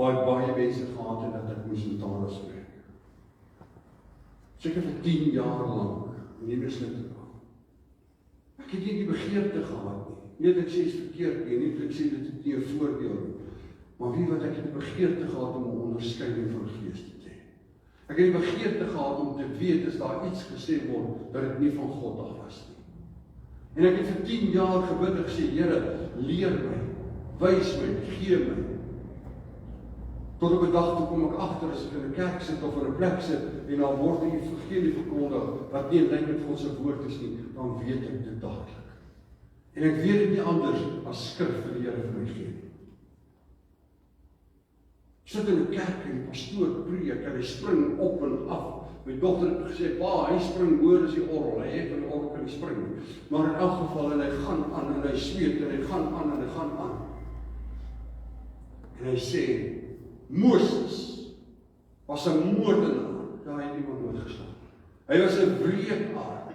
baie mense gehad het dat ek moes in tale spreek. Seker vir 10 jaar lank, nie meer slip te raak. Ek het nie die begeerte gehad nie. Nie dat ek sê is verkeerd nie, nie dat ek sê dit is nie 'n voordeel nie. Maar wie wat ek het die begeerte gehad om 'n onderskeiding van geeste te hê. Ek het die begeerte gehad om te weet as daar iets gesê word dat dit nie van God af was nie. En ek het vir 10 jaar gebid en gesê, Here, leer my, wys my, gee my. Tot op 'n dag toe kom ek agter as ek in 'n kerk sit of in 'n plek sit en daar word die evangelie verkondig wat nie in lyn met God se woord is nie, dan weet ek dit dadelik. En ek weet dit nie anders as skrif vir die Here vir my gee nie. Ek sit in 'n kerk en die pastoor preek en hy spring op en af. My dogter het gesê, pa, hy spring hoër as die orgel, hy het van die orgel kan nie spring nie. Maar in elk geval, en hy gaan aan, en hy sweet, en hy gaan aan, en hy gaan aan. En hy sê, Moses was 'n moordenaar, daar het iemand doodgeslaan. Hy was 'n wreedaard.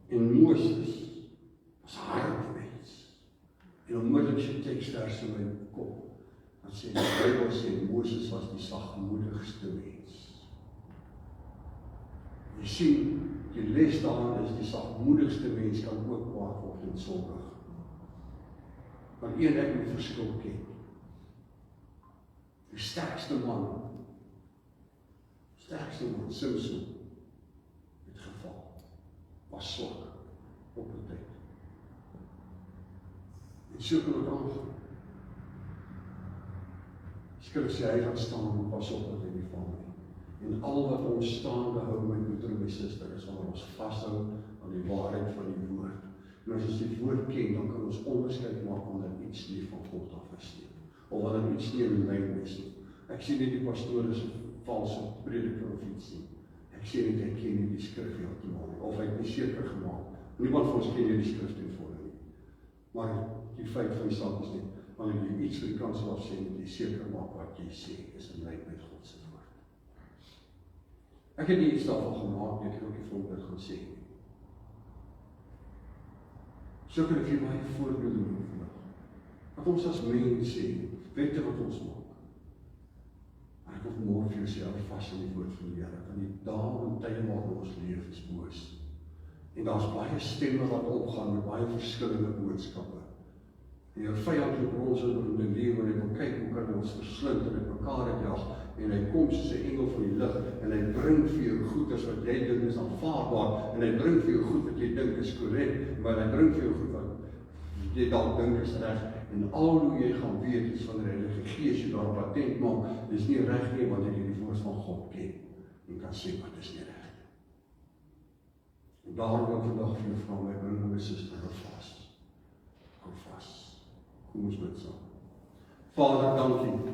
En Moses was 'n harde mens. En onmiddellik sy teksvers in my kop. Dan sê die Bybel sê, Moses was die sagmoedigste mens. Jy sien, die les daarin is, die sagmoedigste mens kan ook kwaad word en sondig. Want ek moet verskil ken. Die sterkste man, Samson, het geval, was swak op 'n tyd. En so kan het aangaan. Skrif sê, hy gaan staan en pas op dat hy nie val nie. En al wat ons staande hou, my broeder en my suster, is wanneer ons vashou aan die waarheid van die woord. En as ons die woord ken, dan kan ons onderskeid maak wanneer iets nie van God af is nie. Of wanneer iets nie in lyn is nie. Ek sê nie die pastoor is 'n valse prediker of iets nie. Ek sê net hy ken nie die skrif heeltemal nie. Of hy het nie seker gemaak. Niemand van ons ken nie die skrif ten volle nie. Maar die feit van die saak is net, wanneer jy iets vir die kansel af sê, moet jy seker maak wat jy sê is in lyn met God se woord. Ek het nie iets daarvan gemaak, ek het ook nie vir dit gaan sê nie. So kan ek hier baie voorbeelde noem vandag. Wat ons as mens sê, wette wat ons maak. Maar ek wil môre vir jouself vas in die woord van die Here, want die dae en tye waarin ons leef is boos. En daar's baie stemme wat opgaan met baie verskillende boodskappe. En jou vyand loop ons in die lewe en hy wil kyk hoe kan hy ons verslind en uit mekaar uitjag. En hy kom soos 'n engel van die lig en hy bring vir jou goeders wat jy dink is aanvaarbaar en hy bring vir jou goed wat jy dink is korrek, maar hy bring vir jou goed wat jy dalk dink is reg. En al hoe jy gaan weet is van die Heilige Gees, jy daar patent maak, dis nie reg nie wanneer jy die woord van God ken en kan sê wat is nie reg. En daarom wil ek vandag vir jou vra, my broer en my suster, hou vas. Hou vas. Kom ons bid saam. Vader, dankie.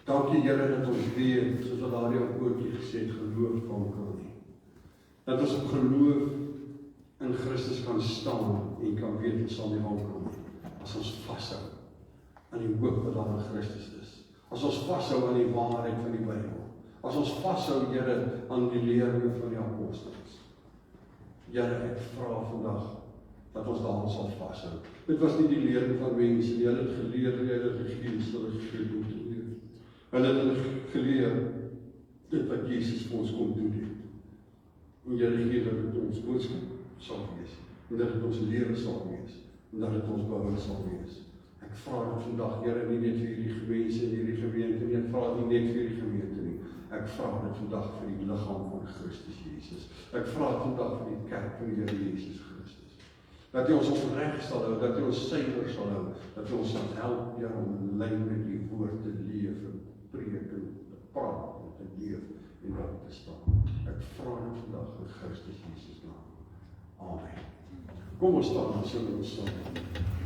Dankie Here dat ons weet, soos wat daardie ou oortjie gesê het, geloof kan nie. Dat ons op geloof in Christus kan staan en kan weet ons sal nie wankel nie. As ons vashou aan die hoop wat daar in Christus is. As ons vashou aan die waarheid van die Bybel. As ons vashou, Here, aan die leringe van die apostels. Here, ek vra vandag dat ons daaraan sal vashou. Dit was nie die lering van mense, die hulle het geleer, die Heilige Gees hulle gegee om te leer. Hulle het hulle geleer dit wat Jesus vir ons kom doen het. En Here gee dat dit ons boodskap sal wees, en dat dit ons lewe sal wees, en dat dit ons behoud sal wees. Ek vra dit vandag, Here, nie net vir hierdie mense en hierdie gemeente nie, ek vra dit nie net vir hierdie gemeente nie. Ek vra dit vandag vir die liggaam van Christus Jesus. Ek vra dit vandag vir die kerk van die Here Jesus Christus. Dat jy ons opreg sal hou, dat jy ons suiwer sal hou, dat jy ons sal help, Here, om in lyn met die woord te leef, en preek, en te praat, en te leef, en daar te staan. Ek vra dit vandag in Christus Jesus naam. Amen. Kom ons staan en sing ons saam.